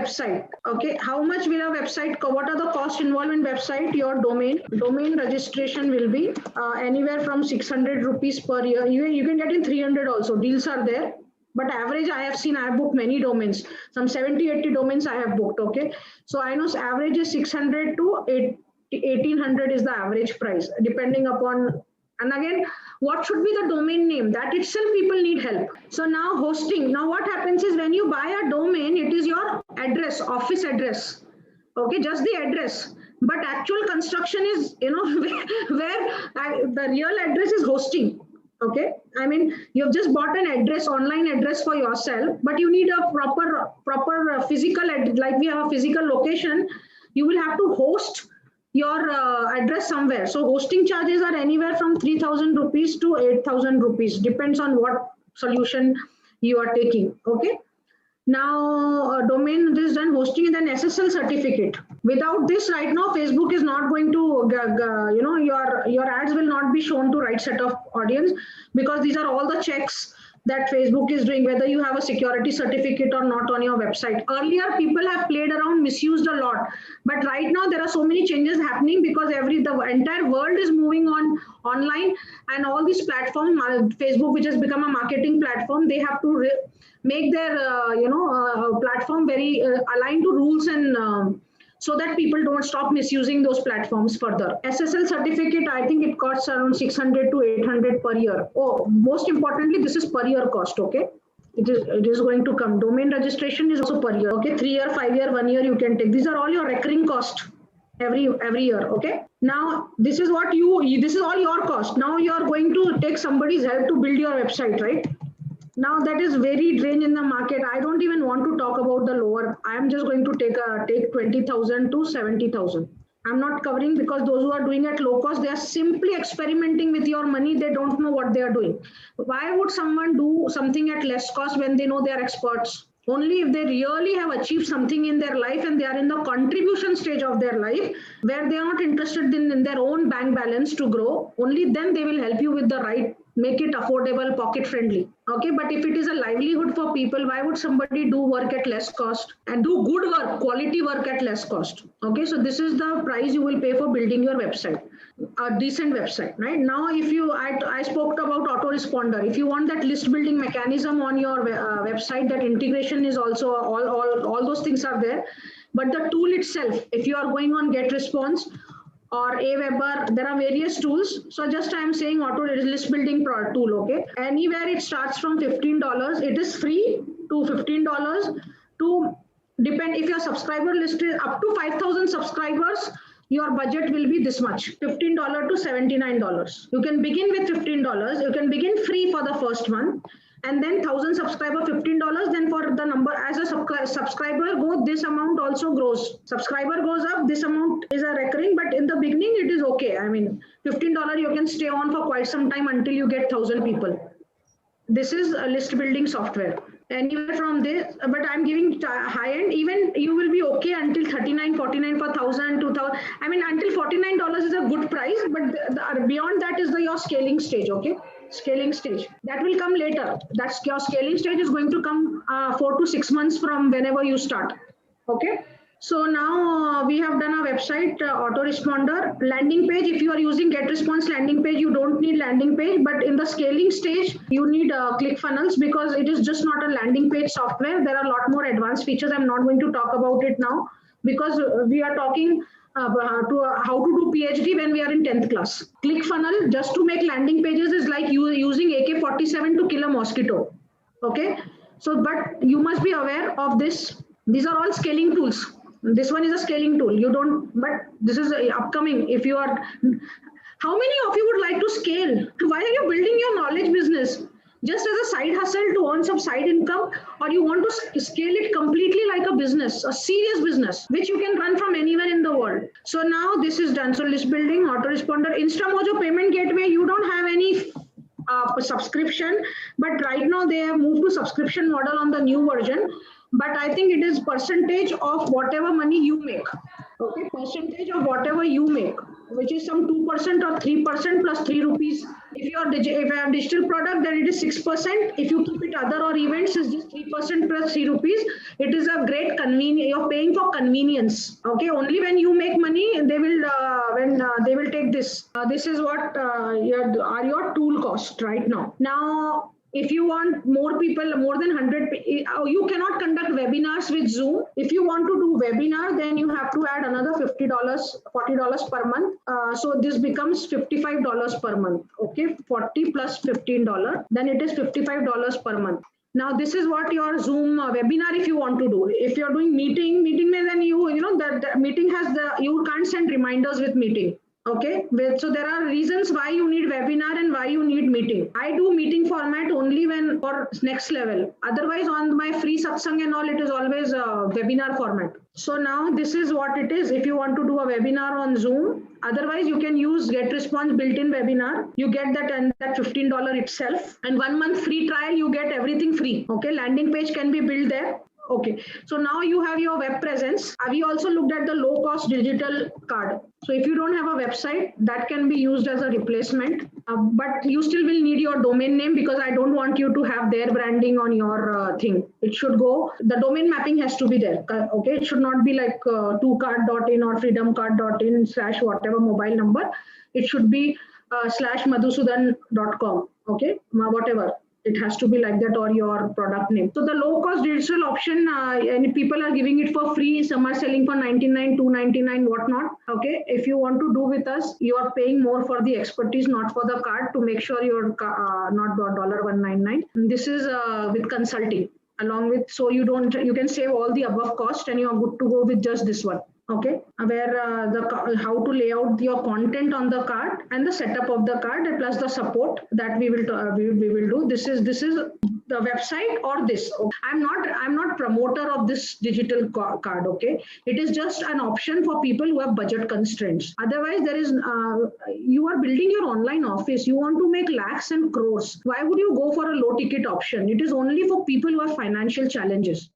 website. Okay, how much will a website cost? What are the costs involved in website? Your domain registration will be anywhere from 600 rupees per year. You can get in 300 also. Deals are there. But average, I have seen, I have booked many domains. Some 70, 80 domains I have booked. Okay, so I know average is 600 to 1800 is the average price, depending upon. And again, what should be the domain name? That itself people need help. So now hosting. Now what happens is when you buy a domain, it is your address, office address. Okay, just the address. But actual construction is, where the real address is hosting. Okay, I mean, you've just bought an address, online address for yourself, but you need a proper physical, like we have a physical location. You will have to host your address somewhere. So hosting charges are anywhere from 3,000 rupees to 8,000 rupees. Depends on what solution you are taking. Okay. Now domain this is done, hosting and then SSL certificate. Without this right now, Facebook is not going to, your ads will not be shown to right set of audience, because these are all the checks that Facebook is doing, whether you have a security certificate or not on your website. Earlier, people have played around, misused a lot. But right now, there are so many changes happening because the entire world is moving on online, and all these platforms, Facebook, which has become a marketing platform, they have to make their platform very aligned to rules and so that people don't stop misusing those platforms further. SSL certificate, I think it costs around 600 to 800 per year. Oh, most importantly, this is per year cost, okay? It is going to come. Domain registration is also per year, okay? 3 year, 5 year, 1 year you can take. These are all your recurring cost every year, okay? Now, this is all your cost. Now you are going to take somebody's help to build your website, right? Now that is very drained in the market. I don't even want to talk about the lower. I am just going to take 20,000 to 70,000. I'm not covering, because those who are doing at low cost, they are simply experimenting with your money. They don't know what they are doing. Why would someone do something at less cost when they know they are experts? Only if they really have achieved something in their life and they are in the contribution stage of their life, where they are not interested in their own bank balance to grow, only then they will help you with the right, make it affordable, pocket friendly. Okay, but if it is a livelihood for people, why would somebody do work at less cost and do good work, quality work at less cost? Okay, so this is the price you will pay for building your website, a decent website, right? Now, if I spoke about autoresponder. If you want that list building mechanism on your website, that integration is also, all those things are there. But the tool itself, if you are going on GetResponse or Aweber, there are various tools. So just I am saying auto list building tool, okay? Anywhere it starts from $15. It is free to $15 to depend. If your subscriber list is up to 5,000 subscribers, your budget will be this much, $15 to $79. You can begin with $15. You can begin free for the first month. And then 1,000 subscriber, $15. Then for the number, as a subscriber goes, this amount also grows. Subscriber goes up, this amount is a recurring, but in the beginning, it is okay. I mean, $15, you can stay on for quite some time until you get 1,000 people. This is a list building software. Anywhere from this, but I'm giving high end, even you will be okay until $39, $49 for 1,000, 2,000. I mean, until $49 is a good price, but beyond that is your scaling stage, okay? Scaling stage. That will come later. That's your scaling stage is going to come 4 to 6 months from whenever you start, okay? So now we have done a website, autoresponder, landing page. If you are using GetResponse landing page, you don't need landing page, but in the scaling stage, you need ClickFunnels, because it is just not a landing page software. There are a lot more advanced features. I'm not going to talk about it now, because we are talking how to do PhD when we are in 10th class. ClickFunnels, just to make landing pages, is like you using AK-47 to kill a mosquito, okay? So, but you must be aware of this. These are all scaling tools. This one is a scaling tool. You don't, but this is upcoming. If you are, how many of you would like to scale? Why are you building your knowledge business? Just as a side hustle to earn some side income, or you want to scale it completely like a business, a serious business, which you can run from anywhere in the world. So now this is done. So list building, autoresponder, InstaMojo payment gateway, you don't have any subscription, but right now they have moved to subscription model on the new version. But I think it is percentage of whatever money you make. Okay, percentage of whatever you make, which is some 2% or 3% plus 3 rupees. If you if I have digital product, then it is 6%. If you keep it other or events, it's just 3% plus 3 rupees. It is a great convenience. You're paying for convenience. Okay, only when you make money, they will they will take this. This is what are your tool cost right now. Now, if you want more people, more than 100, you cannot conduct webinars with Zoom. If you want to do webinar, then you have to add another $50, $40 per month. So this becomes $55 per month. Okay, 40 plus $15, then it is $55 per month. Now this is what your Zoom webinar, if you want to do. If you're doing meeting, then you know that the meeting has you can't send reminders with meeting. Okay, so there are reasons why you need webinar and why you need meeting. I do meeting format only when for next level. Otherwise, on my free satsang and all, it is always a webinar format. So now this is what it is. If you want to do a webinar on Zoom, otherwise you can use GetResponse built-in webinar. You get that and that $15 itself, and 1 month free trial. You get everything free. Okay, landing page can be built there. Okay, so now you have your web presence. We also looked at the low cost digital card. So if you don't have a website, that can be used as a replacement, but you still will need your domain name, because I don't want you to have their branding on your thing. It should go, the domain mapping has to be there. Okay, it should not be like 2card.in or freedomcard.in / whatever mobile number. It should be /madhusudan.com. Okay, whatever. It has to be like that, or your product name. So the low cost digital option, and people are giving it for free. Some are selling for $99, $299, whatnot. Okay, if you want to do with us, you are paying more for the expertise, not for the card, to make sure you're not $199. This is with consulting along with, so you can save all the above cost and you are good to go with just this one. Okay, where how to lay out your content on the card and the setup of the card, and plus the support that we will do. This is the website or this. I'm not promoter of this digital card. Okay, it is just an option for people who have budget constraints. Otherwise, there is you are building your online office. You want to make lakhs and crores. Why would you go for a low ticket option? It is only for people who have financial challenges.